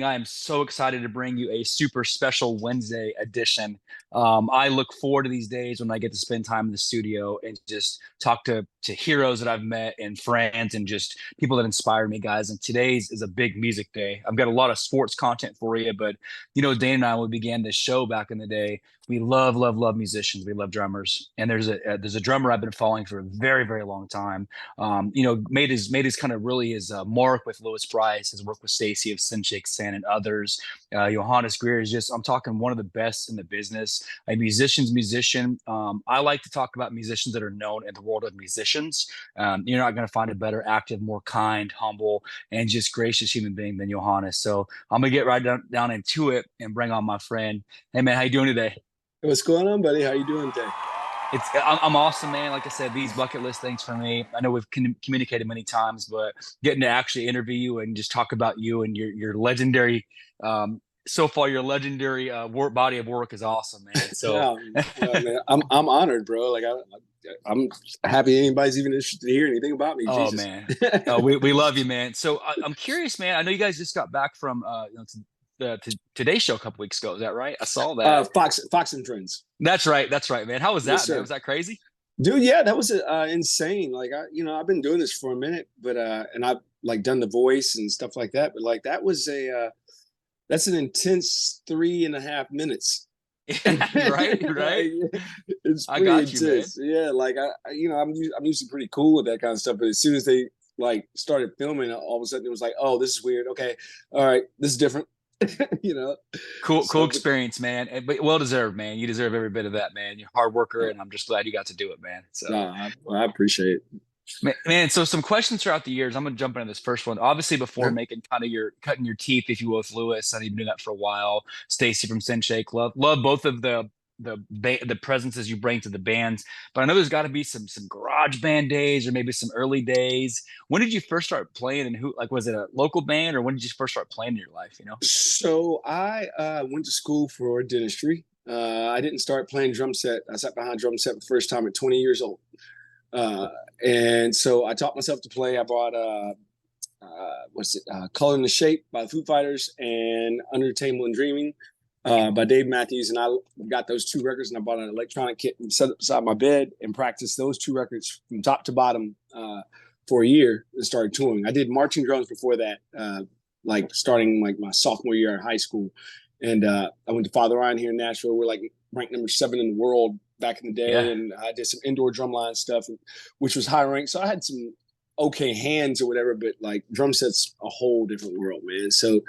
I am so excited to bring you a super special Wednesday edition. I look forward to these days when I get to spend time in the studio and just talk to heroes that I've met and friends and just people that inspire me, guys. And today's is a big music day. I've got a lot of sports content for you, but Dane and I, when we began this show back in the day, we love musicians. We love drummers, and there's a drummer I've been following for a very very long time. Made his kind of really his mark with Louis Bryce, his work with Stacy of Sin Shake San and others. Johannes Greer is just, I'm talking, one of the best in the business. A musician's musician. I like to talk about musicians that are known in the world of musicians. You're not going to find a better, active, more kind, humble, and just gracious human being than Johannes. So I'm gonna get right down into it and bring on my friend. Hey man, how you doing today? What's going on, buddy? How you doing today? I'm awesome, man. Like I said, these bucket list things for me. I know we've communicated many times, but getting to actually interview you and just talk about you and your legendary, so far your legendary work body of work is awesome, man. So, Man, I'm honored, bro. I'm happy anybody's even interested to hear anything about me. oh Jesus. man, we love you, man. So I'm curious, man. I know you guys just got back from the Today Show a couple weeks ago. Is that right? I saw that. Fox and Friends. That's right, man. How was Yes, that, man? sir. Was that crazy? Dude, yeah, that was insane. I've been doing this for a minute, but and I've like done the voice and stuff like that. But like that was that's an intense 3.5 minutes. Right, right. Like, it's I pretty got you, man. intense. Yeah, I'm usually pretty cool with that kind of stuff. But as soon as they like started filming, all of a sudden it was like, oh, this is weird. Okay, all right, this is different. you know. Cool So, experience, man. But well deserved, man. You deserve every bit of that, man. You're a hard worker, and I'm just glad you got to do it, man. no, So, I appreciate man. So some questions throughout the years. I'm gonna jump into this first one. Obviously, before it. making kind of your cutting your teeth, if you will, with Lewis, I've been doing that for a while. Stacy from Sin Shake, love both of the presences you bring to the bands. But I know there's got to be some garage band days or maybe some early days. When did you first start playing, and who, like, was it a local band, or when did you first start playing in your life? So I went to school for dentistry. I didn't start playing drum set. I sat behind drum set the first time at 20 years old. Uh, and so I taught myself to play. I bought Color in the Shape by the Foo Fighters and Under the Table and Dreaming by Dave Matthews. And I got those two records and I bought an electronic kit and set it beside my bed and practiced those two records from top to bottom for a year and started touring. I did marching drums before that, like starting like my sophomore year in high school. And I went to Father Ryan here in Nashville. We're like ranked number 7 in the world back in the day. Yeah, And I did some indoor drumline stuff, which was high ranked. So I had some okay hands or whatever, but like drum sets a whole different world, man. So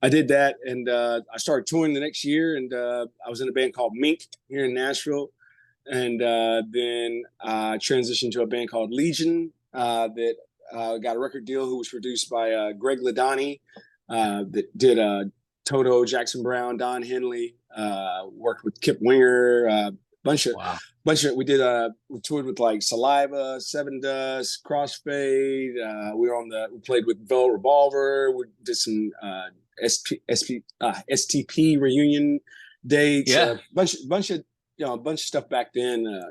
I did that, and I started touring the next year, and I was in a band called Mink here in Nashville, and then I transitioned to a band called Legion that got a record deal. Who was produced by Greg Ladani, that did Toto, Jackson Brown, Don Henley, worked with Kip Winger, bunch of wow. we toured with like Saliva, Seven Dust, Crossfade. We played with Velvet Revolver. We did some STP reunion dates. Yeah, Bunch of stuff back then.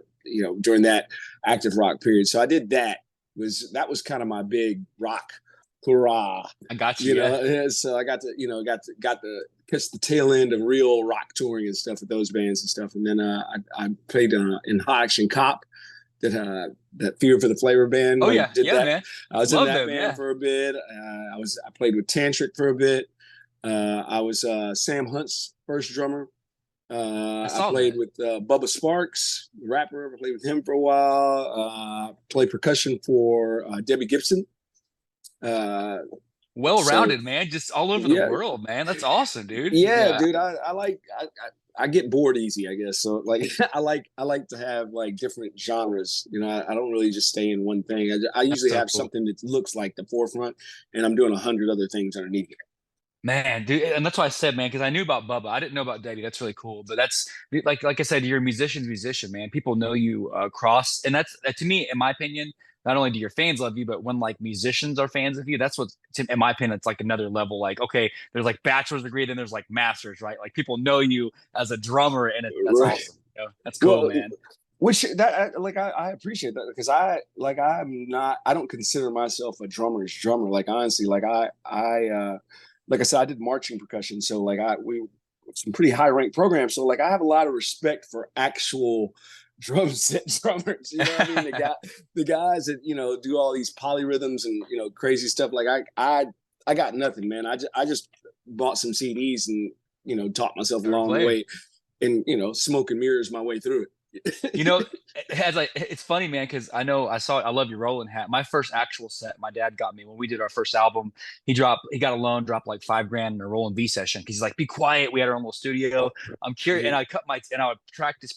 During that active rock period. So I did that. That was kind of my big rock hurrah. I got you. Yeah. So I got to catch the tail end of real rock touring and stuff with those bands and stuff. And then I played in Hot Action Cop, that Fear for the Flavor band. Oh Like, yeah, did yeah, that. man. I was in Love that them. band Yeah. for a bit. I played with Tantric for a bit. I was Sam Hunt's first drummer. I I saw played that. with Bubba Sparks, the rapper. I played with him for a while. Played percussion for Debbie Gibson. Uh, so Well-rounded, man. Just all over the yeah, world, man. That's awesome, dude. yeah, Yeah, dude. I get bored easy, I guess. So like I like to have like different genres. I don't really just stay in one thing. I that's usually so have cool. something that looks like the forefront, and I'm doing 100 other things underneath it. Man, dude, and that's why I said, man, because I knew about Bubba. I didn't know about Debbie. That's really cool. But that's like I said, you're a musician's musician, man. People know you across, and that's to me, in my opinion, not only do your fans love you, but when like musicians are fans of you, that's what, in my opinion, it's like another level. Like, okay, there's like bachelor's degree, then there's like masters, right? Like people know you as a drummer, and that's Right. awesome. That's cool, Well, man. which that like I appreciate that because I don't consider myself a drummer's drummer. Like honestly, like I like I said, I did marching percussion, so like we some pretty high ranked programs. So like I have a lot of respect for actual drum set drummers. You know what I mean? The guys that do all these polyrhythms and crazy stuff. Like I got nothing, man. I just bought some CDs and taught myself Fair along the play. way, and smoke and mirrors my way through You it. know, it has like it's funny, man, because I love your rolling hat. My first actual set, my dad got me when we did our first album. He got a loan, dropped like 5 grand in a rolling V session because he's like, be quiet. We had our own little studio. I'm curious, and I would practice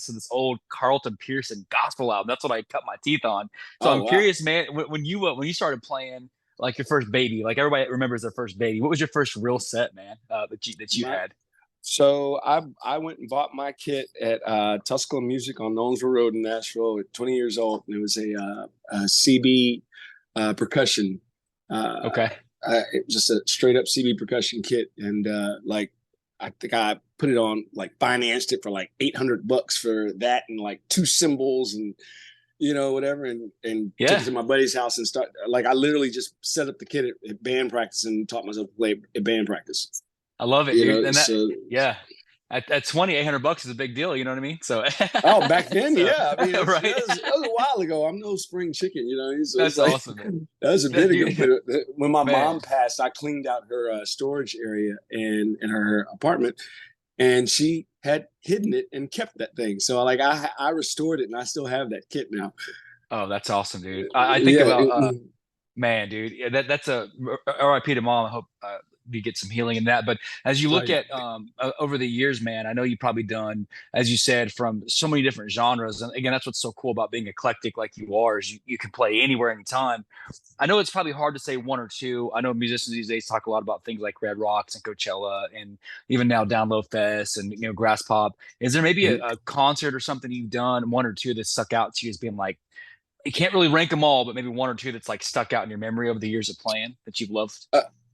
to this old Carlton Pearson gospel album. That's what I cut my teeth on. So Oh I'm wow. curious, man, when you started playing like your first baby, like everybody remembers their first baby. What was your first real set, man, that you My had? So I went and bought my kit at Tusculum Music on Nolensville Road in Nashville at 20 years old, and it was a CB percussion, uh, Okay. it was just a straight up CB percussion kit, and like I think I put it on like financed it for like $800 for that and like two cymbals and whatever, and took it Yeah, to my buddy's house and start like I literally just set up the kit at band practice and taught myself to play at band practice. I love it, dude. And that, So yeah, at 20, $800 is a big deal. You know what I mean? So, oh, back then, so yeah. I mean, right. that was a while ago. I'm no spring chicken, So it's That's like awesome, man. that was a bit That ago. dude, But when my mom man. passed, I cleaned out her storage area in her apartment, and she had hidden it and kept that thing. So like I restored it, and I still have that kit now. Oh, that's awesome, dude. I think Yeah, about man, dude, yeah, that's a RIP to mom. I hope you get some healing in that. But as you oh look yeah. at over the years, man, I know you've probably done, as you said, from so many different genres. And again, that's what's so cool about being eclectic like you are, is you can play anywhere, anytime. I know it's probably hard to say one or two. I know musicians these days talk a lot about things like Red Rocks and Coachella, and even now Down Low Fest and Grass Pop. Is there maybe Mhm. a concert or something you've done, one or two that stuck out to you as being like, you can't really rank them all, but maybe one or two that's like stuck out in your memory over the years of playing that you've loved?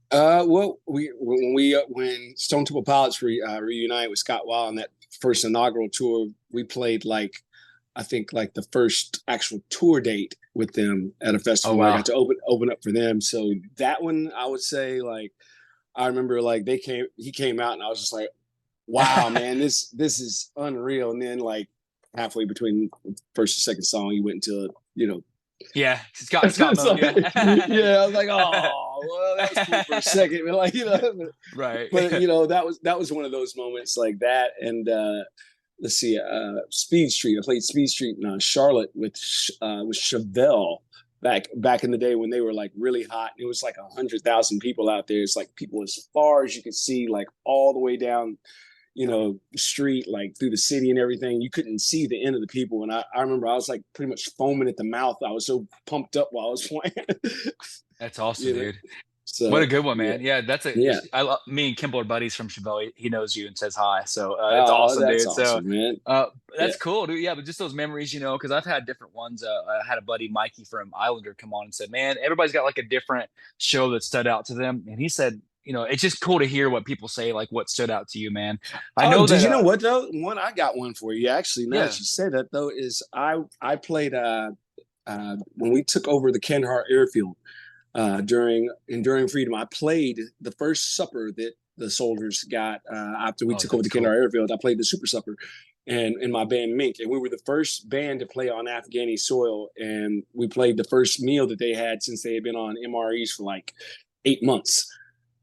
Uh, well, when Stone Temple Pilots reunited with Scott Weill on that first inaugural tour, we played like I think like the first actual tour date with them at a Oh festival where I got wow. to open up for them. So that one I would say like I remember like he came out and I was just like, wow, man, this is unreal. And then like halfway between first and second song, you went into Yeah, Scott it's mode. like, Yeah, yeah, I was like, oh, well, that was cool for a second, but like, right. but that was one of those moments like that. And let's see, Speed Street. I played Speed Street in Charlotte with Chevelle back in the day when they were like really hot. It was like 100,000 people out there. It's like people as far as you could see, like all the way down street, like through the city and everything. You couldn't see the end of the people. And I remember I was like pretty much foaming at the mouth. I was so pumped up while I was playing. That's awesome, you know, dude. What a so good one, yeah, man. Yeah, that's a. yeah. Me and Kimball are buddies from Chevelle. He knows you and says hi, so it's Oh, awesome, that's dude. So awesome, man. Yeah. that's cool, dude. Yeah, but just those memories, because I've had different ones. I had a buddy, Mikey from Islander, come on and said, "Man, everybody's got like a different show that stood out to them," and he said, it's just cool to hear what people say, like what stood out to you, man. I Oh, know did that. you know what though? I got one for you. Actually, now Yeah. that you say that though, is I played when we took over the Kandahar airfield during Enduring Freedom. I played the first supper that the soldiers got after we Oh, took over that's the cool. Kandahar airfield. I played the super supper, and in my band Mink, and we were the first band to play on Afghani soil, and we played the first meal that they had since they had been on MREs for like 8 months.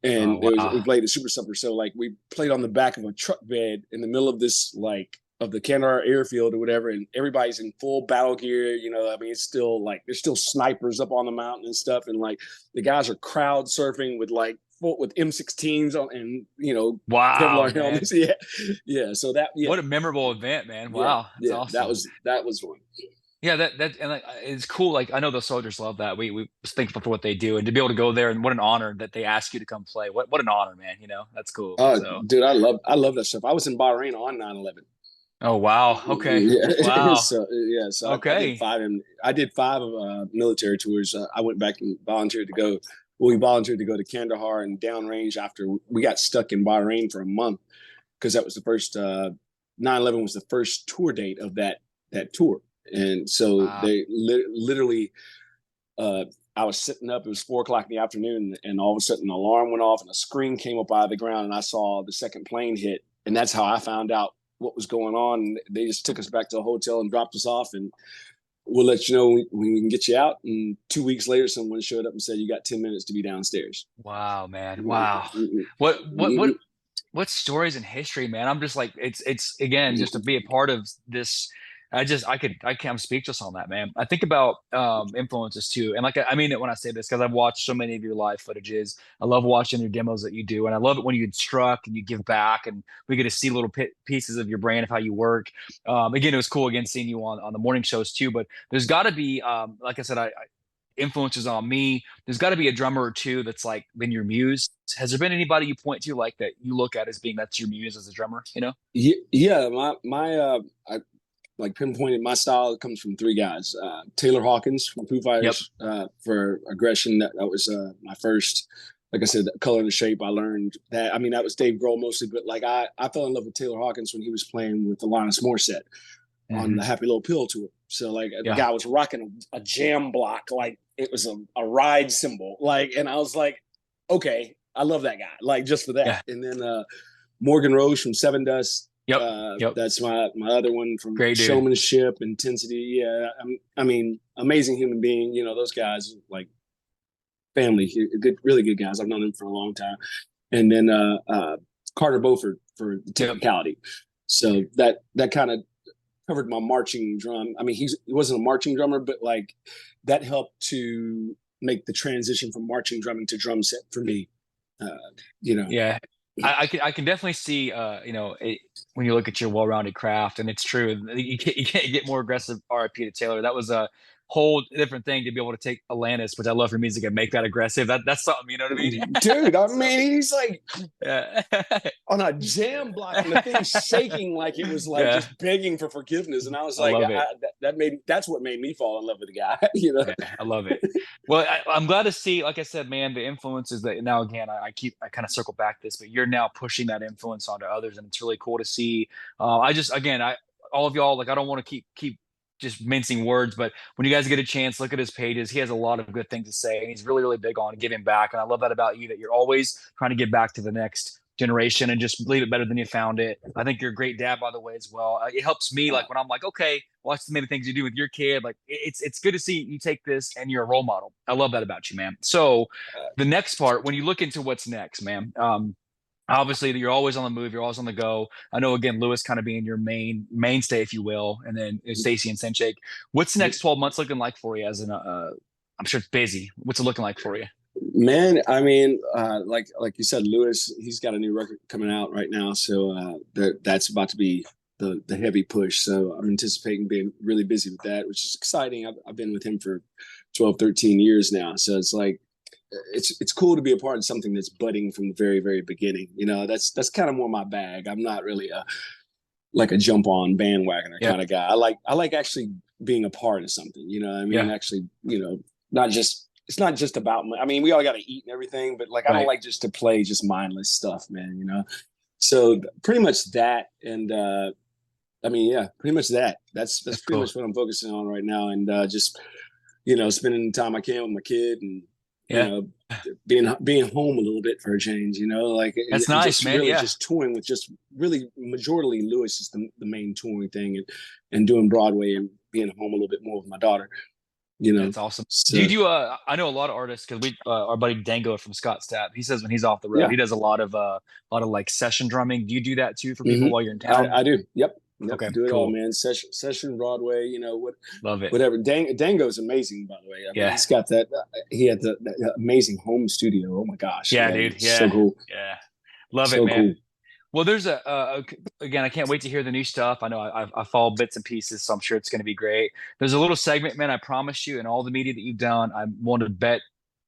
Oh, And we wow. played the super supper. So like we played on the back of a truck bed in the middle of this like of the Kandahar airfield or whatever, and everybody's in full battle gear. I mean, it's still like there's still snipers up on the mountain and stuff, and like the guys are crowd surfing with like with M16s on and Wow, Kevlar man. helmets. Yeah, yeah. So that What a memorable event, man. yeah, Wow. That's yeah. That awesome. was one. Yeah, that and like it's cool. Like I know the soldiers love that. We was thankful for what they do, and to be able to go there, and what an honor that they ask you to come play. What an honor, man. That's cool. So, Dude, I love that stuff. I was in Bahrain on 9/11. oh wow. Okay. Yeah, Wow. so yeah, so Okay. I did five of military tours. I went back and volunteered to go. Well, we volunteered to go to Kandahar and downrange after we got stuck in Bahrain for a month because that was the first 9/11 was the first tour date of that tour, and so Wow. they literally I was sitting up. It was 4 o'clock in the afternoon, and all of a sudden, an alarm went off, and a screen came up out of the ground, and I saw the second plane hit, and that's how I found out what was going on. And they just took us back to a hotel and dropped us off, and we'll let you know when we can get you out. And 2 weeks later, someone showed up and said, "You got 10 minutes to be downstairs." Wow, man. Wow. What stories in history, man? I'm just like, it's again, just to be a part of this. I'm speechless on that, man. I think about influences too. And like, I mean it when I say this, because I've watched so many of your live footages. I love watching your demos that you do. And I love it when you instruct and you give back and we get to see little pieces of your brain of how you work. Again, it was cool again, seeing you on the morning shows too, but there's gotta be, like I said, I influences on me. There's got to be a drummer or two that's like been your muse. Has there been anybody you point to like that you look at as being that's your muse as a drummer? You know? Yeah. I like pinpointed my style comes from three guys. Taylor Hawkins from Foo Fighters, for Aggression. That was my first, like I said, Color and Shape. I learned that. I mean, that was Dave Grohl mostly, but like I fell in love with Taylor Hawkins when he was playing with Alanis Morissette on the Happy Little Pill tour. So like the guy was rocking a jam block, like it was a ride cymbal. Like, and I was like, okay, I love that guy, like just for that. Yeah. And then Morgan Rose from Seven Dust. Yep. That's my other one from Great dude. Showmanship, Intensity. Yeah. I mean, amazing human being. You know, those guys like family, really good guys. I've known them for a long time. And then Carter Beauford for the Technicality. So that kind of covered my marching drum. I mean, he wasn't a marching drummer, but like that helped to make the transition from marching drumming to drum set for me. You know. Yeah. I can definitely see, when you look at your well-rounded craft, and it's true, you can't get more aggressive. RIP to Taylor. That was a whole different thing to be able to take Alanis, which I love for music, and make that aggressive. That's something, you know what I mean? Dude, I mean, he's like on a Yeah. jam block, and the thing's shaking like it was like just begging for forgiveness. And I was like, that's what made me fall in love with the guy. You know, I love it. Well, I'm glad to see, like I said, man, the influences that now again I kind of circle back this, but you're now pushing that influence onto others, and it's really cool to see. All of y'all, like, I don't want to keep just mincing words, but when you guys get a chance, look at his pages. He has a lot of good things to say, and he's really, really big on giving back. And I love that about you, that you're always trying to give back to the next generation and just leave it better than you found it. I think you're a great dad, by the way, as well. It helps me, like when I'm like, okay, watch the many things you do with your kid. Like it's good to see you take this and you're a role model. I love that about you, man. So the next part, when you look into what's next, man, obviously you're always on the move, you're always on the go. I know, again, Lewis kind of being your mainstay, if you will, and then Stacy and Senchake. What's the next 12 months looking like for you? I'm sure it's busy. What's it looking like for you? Man, I mean, like you said, Lewis, he's got a new record coming out right now, so that's about to be the heavy push. So I'm anticipating being really busy with that, which is exciting. I've been with him for 12, 13 years now, so it's like it's cool to be a part of something that's budding from the very, very beginning. You know, that's kind of more my bag. I'm not really a jump on bandwagoner kind of guy. I like actually being a part of something. You know what I mean? Actually, you know, it's not just about, I mean, we all got to eat and everything, but like, I don't like just to play just mindless stuff, man, you know? So pretty much that. And, I mean, yeah, pretty much that. That's pretty cool. Much what I'm focusing on right now. And, just, you know, spending the time I can with my kid and, you know, being home a little bit for a change, you know, like that's nice, man. Really just touring with just really majorly Lewis is the main touring thing and doing Broadway and being home a little bit more with my daughter. You know, that's awesome. So, do you do? I know a lot of artists because our buddy Dango from Scott Stapp. He says when he's off the road, he does a lot of like session drumming. Do you do that too for people while you're in town? I do. Yep. Okay. Do it cool. all, man. Session Broadway. You know what? Love it. Whatever. Dango's amazing, by the way. I mean, he's got that. He had that amazing home studio. Oh my gosh. Yeah, dude. Yeah. So cool. Yeah. Love it, man. Cool. Well, there's again, I can't wait to hear the new stuff. I know I follow bits and pieces, so I'm sure it's going to be great. There's a little segment, man, I promise you, in all the media that you've done, I'm willing to bet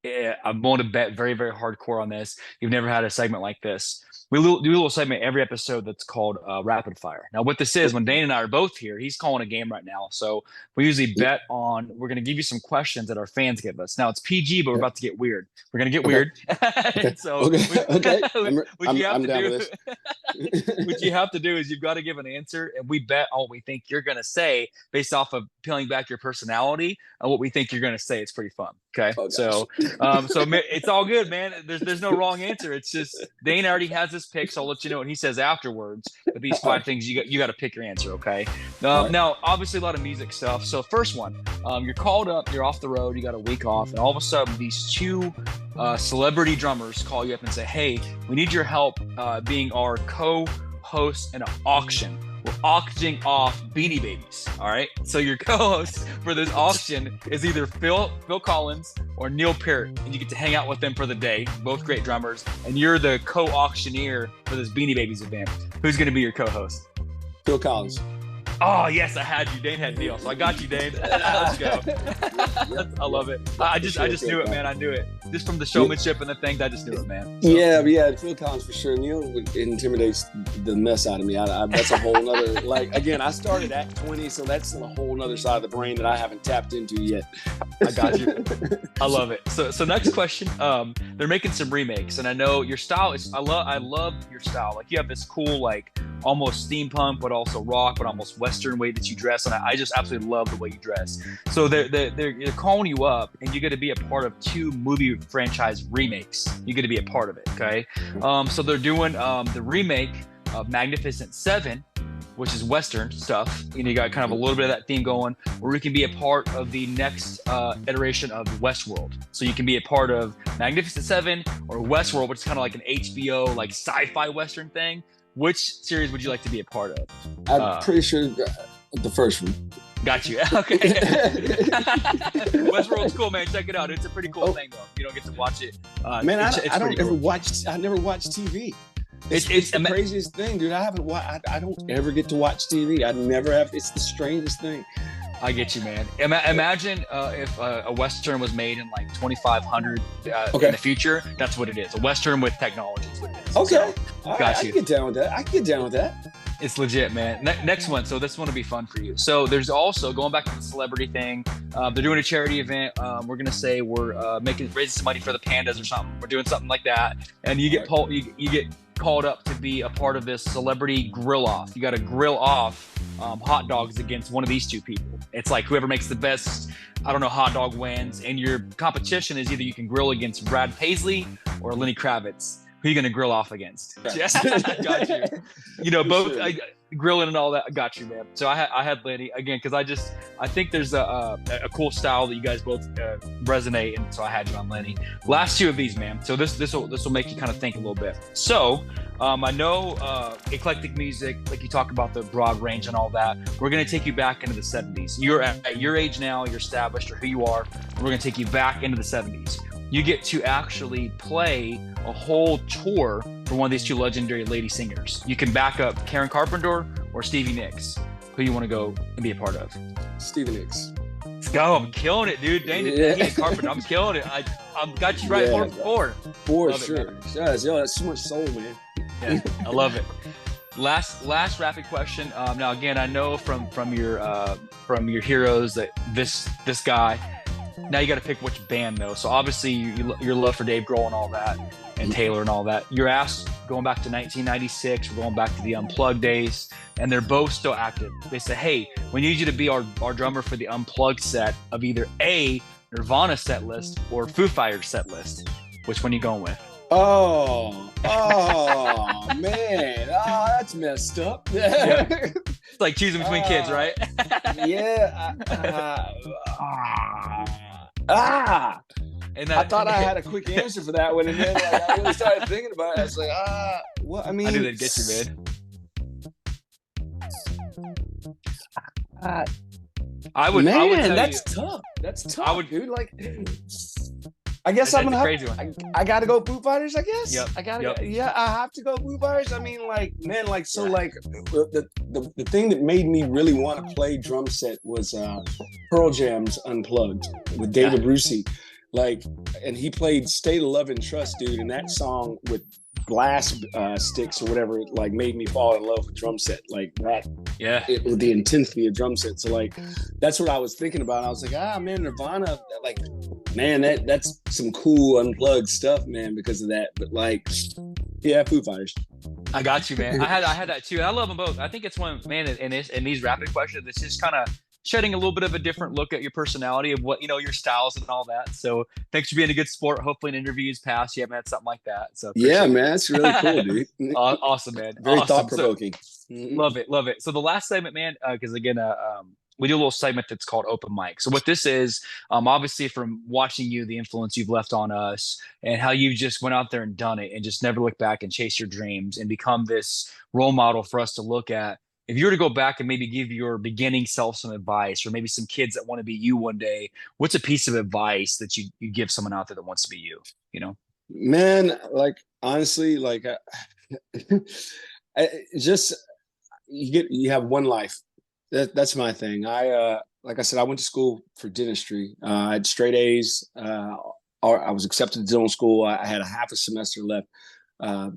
very, very hardcore on this. You've never had a segment like this. We do a little segment every episode that's called Rapid Fire. Now, what this is, when Dane and I are both here, he's calling a game right now. So we usually bet on, we're going to give you some questions that our fans give us. Now, it's PG, but we're about to get weird. We're going to get weird. So okay. what you have I'm to down do, with this. What you have to do is you've got to give an answer, and we bet on what we think you're going to say based off of peeling back your personality and what we think you're going to say. It's pretty fun. Okay, Oh, so it's all good, man. There's no wrong answer. It's just Dane already has his pick, so I'll let you know what he says afterwards. But these 5 things you got to pick your answer. Okay. Right. Now, obviously, a lot of music stuff. So first one, you're called up, you're off the road, you got a week off, and all of a sudden these 2 celebrity drummers call you up and say, "Hey, we need your help being our co-host in an auction. We're auctioning off Beanie Babies." All right. So your co-host for this auction is either Phil Collins or Neil Peart, and you get to hang out with them for the day. Both great drummers, and you're the co-auctioneer for this Beanie Babies event. Who's going to be your co-host? Phil Collins. Oh, yes, I had you. Dane had Neil, so I got you, Dane. Let's go. I love it. I just knew it, man. I knew it. Just from the showmanship and the things, I just knew it, man. So. Yeah, Phil Collins for sure. Neil intimidates the mess out of me. That's a whole nother, like, again, I started at 20, so that's a whole nother side of the brain that I haven't tapped into yet. I got you. I love it. So next question. They're making some remakes, and I know your style is, I love your style. Like, you have this cool, like, almost steampunk, but also rock, but almost Western way that you dress, and I just absolutely love the way you dress. So they're calling you up, and you get to be a part of 2 movie franchise remakes. You get to be a part of it, okay? So they're doing the remake of Magnificent Seven, which is Western stuff. You got kind of a little bit of that theme going, where we can be a part of the next iteration of Westworld. So you can be a part of Magnificent Seven or Westworld, which is kind of like an HBO, like sci-fi Western thing. Which series would you like to be a part of? I'm pretty sure the first one. Got you. Okay. Westworld's cool, man. Check it out. It's a pretty cool thing, though. You don't get to watch it. Man, I never watch TV. It's the craziest thing, dude. I don't ever get to watch TV. I never have. It's the strangest thing. I get you, man. Imagine if a Western was made in like 2500 in the future. That's what it is. A Western with technology is what it is. Okay. So, got you. I can get down with that. It's legit, man. Next one. So this one will be fun for you. So there's also, going back to the celebrity thing, they're doing a charity event. We're going to say we're raising some money for the pandas or something. We're doing something like that. And you get you get called up to be a part of this celebrity grill off. You got to grill off hot dogs against one of these 2 people. It's like whoever makes the best, hot dog wins. And your competition is either you can grill against Brad Paisley or Lenny Kravitz. Who are you going to grill off against? Got you. Both sure. Grilling and all that. Got you, man. So I had Lenny again because I think there's a cool style that you guys both resonate, and so I had you on Lenny. Last 2 of these, man. So this will make you kind of think a little bit. So I know eclectic music, like you talk about the broad range and all that. We're going to take you back into the 70s. You're at your age now. You're established, or who you are. We're going to take you back into the 70s. You get to actually play a whole tour for one of these 2 legendary lady singers. You can back up Karen Carpenter or Stevie Nicks. Who you want to go and be a part of? Stevie Nicks. Let's go. I'm killing it, dude. Dang Carpenter. I'm killing it. I've got you right 4 for 4. For sure. That's so much soul, man. Yeah, I love it. Last rapid question. Now again, I know from your heroes that this guy. Now you got to pick which band, though. So obviously your love for Dave Grohl and all that, and Taylor and all that. You're asked going back to 1996. We're going back to the Unplugged days, and they're both still active. They say, "Hey, we need you to be our drummer for the Unplugged set of either A, Nirvana set list, or Foo Fighters set list. Which one are you going with?" Oh man, that's messed up. Yeah. It's like choosing between kids, right? Yeah. And I thought I had a quick answer for that one, and then I really started thinking about it. I was like, what? I mean, I knew that'd get you, man. I would that's tough. That's tough, dude. Like, I guess I'm gonna crazy one. I gotta go Foo Fighters, I guess. Yep. I have to go Foo Fighters. I mean, like, man, like, so like the thing that made me really want to play drum set was Pearl Jam's Unplugged with David Brucey. Like, and he played State of Love and Trust, dude, and that song with glass sticks or whatever, like, made me fall in love with drum set, like that. Yeah, with the intensity of drum set. So like, that's what I was thinking about. I was like, man, Nirvana, like, man, that's some cool Unplugged stuff, man, because of that. But like, yeah, Foo Fighters. I got you, man. I had that too. And I love them both. I think it's one, man, in these rapid questions, it's just kind of shedding a little bit of a different look at your personality of what, your styles and all that. So thanks for being a good sport. Hopefully in interviews past, you haven't had something like that. So Yeah, appreciate man, that's really cool, it. dude. Awesome, man. Very thought Awesome. So provoking. love it, love it. So the last segment, man, because again, we do a little segment that's called open mic. So what this is, obviously from watching you, the influence you've left on us, and how you just went out there and done it, and just never look back and chase your dreams, and become this role model for us to look at. If you were to go back and maybe give your beginning self some advice, or maybe some kids that want to be you one day, what's a piece of advice that you give someone out there that wants to be you? You know? Man, like honestly, like just you have one life. That's my thing. Like I said, I went to school for dentistry. I had straight A's. I was accepted to dental school. I had a half a semester left uh,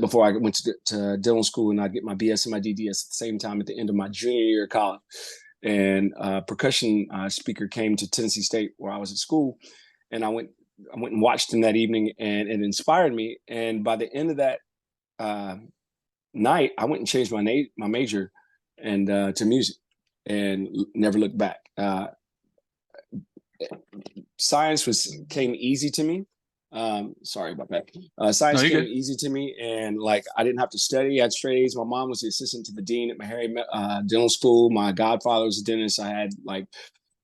before I went to dental school, and I'd get my BS and my DDS at the same time at the end of my junior year of college. And percussion speaker came to Tennessee State where I was at school, and I went and watched him that evening, and it inspired me. And by the end of that uh, night, I went and changed my major and to music, and never looked back. Science came easy to me. Sorry about that. No, Science you're came good. easy to me, and like I didn't have to study. I had straight A's. My mom was the assistant to the dean at Meharry Dental School. My godfather was a dentist. I had like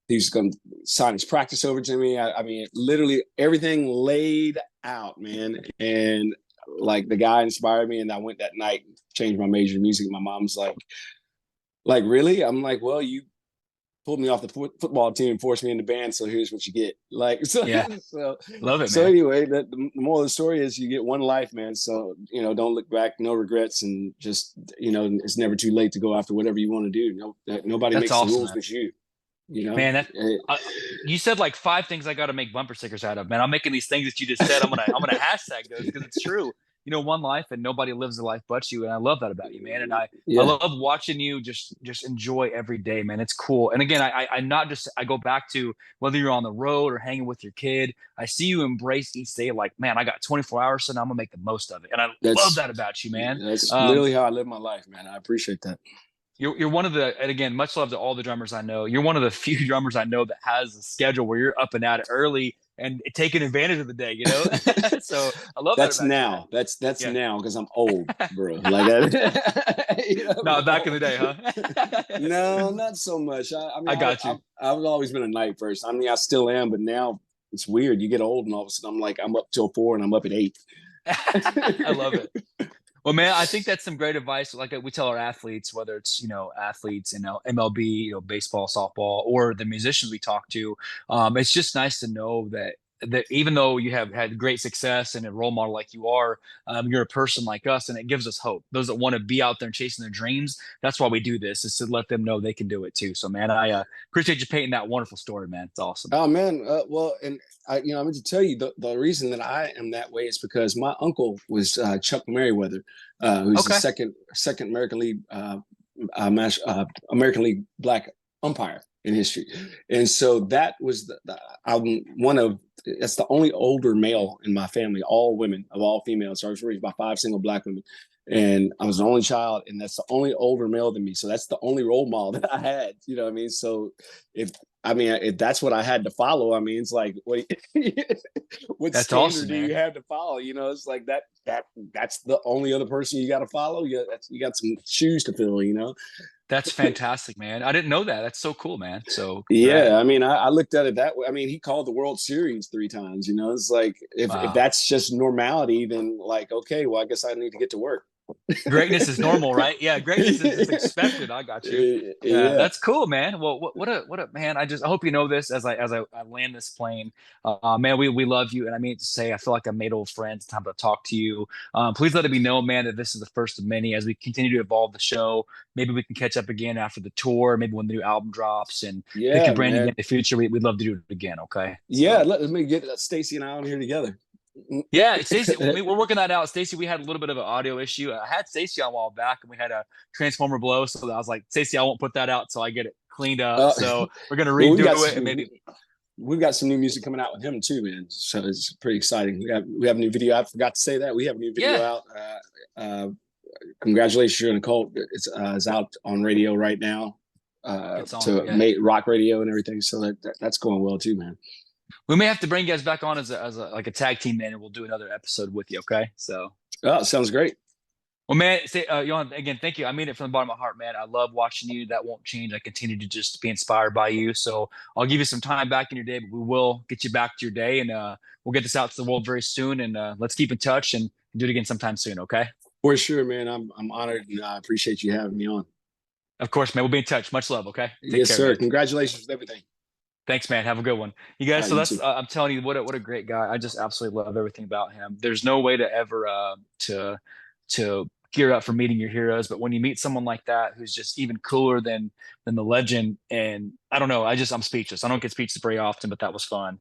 he was going to sign his practice over to me. I mean, literally everything laid out, man. And like the guy inspired me, and I went that night, changed my major in music. My mom's like really? I'm like, well, you pulled me off the football team and forced me in the band, so here's what you get. Like, so, Yeah, so, love it, so man. anyway, the moral of the story is you get one life, man. So, don't look back, no regrets, and just, it's never too late to go after whatever you want to do. Nobody That's makes the awesome, rules man. but you, you know? Man, that Eh, uh, you said like five things I got to make bumper stickers out of. Man, I'm making these things that you just said. I'm gonna hashtag those because it's true. One life and nobody lives a life but you, and I love that about you, man. And I Yeah, love watching you just enjoy every day, man. It's cool. And again, I not just I go back to whether you're on the road or hanging with your kid. I see you embrace each day like, man, I got 24 hours, so now I'm gonna make the most of it. And I love that's that about you, man. that's Um, literally how I live my life, man. I appreciate that. you're one of the, and again, much love to all the drummers I know. You're one of the few drummers I know that has a schedule where you're up and at it early and taking advantage of the day. So I love that That's about you, man. now. That's Yeah. now because I'm old, bro. Like, I'm Not back in the old. day, huh? No, not so much. I mean, I got you. I've always been a night person. I mean, I still am, but now it's weird. You get old, and all of a sudden, I'm up till 4, and I'm up at 8. I love it. Well, man, I think that's some great advice. Like we tell our athletes, whether it's athletes in MLB, baseball, softball, or the musicians we talk to, it's just nice to know that even though you have had great success and a role model like you are, you're a person like us, and it gives us hope. Those that want to be out there and chasing their dreams, that's why we do this, is to let them know they can do it too. So, man, I appreciate you painting that wonderful story, man. It's awesome. Oh man, well, and I meant to tell you the reason that I am that way is because my uncle was Chuck Merriweather, who's the Okay. second American League black umpire in history, and so that was I'm one of that's the only older male in my family, all women of all females. So I was raised by 5 single black women, and I was the only child, and that's the only older male than me. So that's the only role model that I had. You know what I mean? So if if that's what I had to follow, I mean, it's like, what That's standard awesome, do you man. have to follow? It's like that's the only other person you got to follow. You got some shoes to fill. That's fantastic, man. I didn't know that. That's so cool, man. So Yeah, congrats. I mean, I looked at it that way. I mean, he called the World Series 3 times. It's like if Wow. that's just normality, then like, okay, well, I guess I need to get to work. Greatness is normal, right? Yeah, greatness is just expected. I got you. Yeah, Yeah, that's cool, man. Well, what a man. I hope you know this as I land this plane. Man, we love you, and I mean to say, I feel like I made old friends. Time to talk to you. Please let it be known, man, that this is the first of many. As we continue to evolve the show, maybe we can catch up again after the tour. Maybe when the new album drops, and pick your yeah, brain again man. in the future. We'd love to do it again. Okay, Yeah, so. let me get Stacy and I on here together. Yeah, Stacey, we're working that out. Stacey, we had a little bit of an audio issue. I had Stacey on a while back, and we had a transformer blow. So I was like, Stacey, I won't put that out until I get it cleaned up. Uh, So we're gonna well, we got redo it, and maybe. we've got some new music coming out with him too, man. So it's pretty exciting. We have a new video. I forgot to say that we have a new video Yeah, out. Congratulations, you're in a cult. It's out on radio right now, good song. to Yeah, mate rock radio and everything. So that's going well too, man. we may have to bring you guys back on as a like a tag team, man, and we'll do another episode with you. Okay, so. Oh, sounds great. Well, man, say, Johan, again, thank you. I mean it from the bottom of my heart, man. I love watching you. That won't change. I continue to just be inspired by you. So I'll give you some time back in your day, but we will get you back to your day, and we'll get this out to the world very soon. And let's keep in touch and do it again sometime soon. Okay? For sure, man. I'm honored and I appreciate you having me on. Of course, man. We'll be in touch. Much love. Okay? Take Yes, care, sir. man. Congratulations with everything. Thanks, man. Have a good one. You All guys, right, so you that's too. I'm telling you, what a great guy. I just absolutely love everything about him. There's no way to ever to gear up for meeting your heroes, but when you meet someone like that who's just even cooler than the legend, and I don't know, I'm speechless. I don't get speechless very often, but that was fun.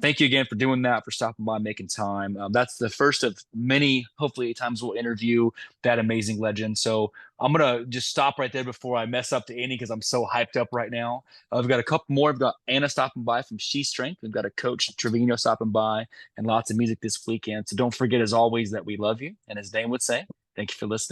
Thank you again for doing that, for stopping by, making time. That's the first of many, hopefully, times we'll interview that amazing legend. So I'm gonna just stop right there before I mess up to Andy because I'm so hyped up right now. I've got a couple more. I've got Anna stopping by from She Strength. We've got a coach Trevino stopping by, and lots of music this weekend. So don't forget, as always, that we love you. And as Dane would say, thank you for listening.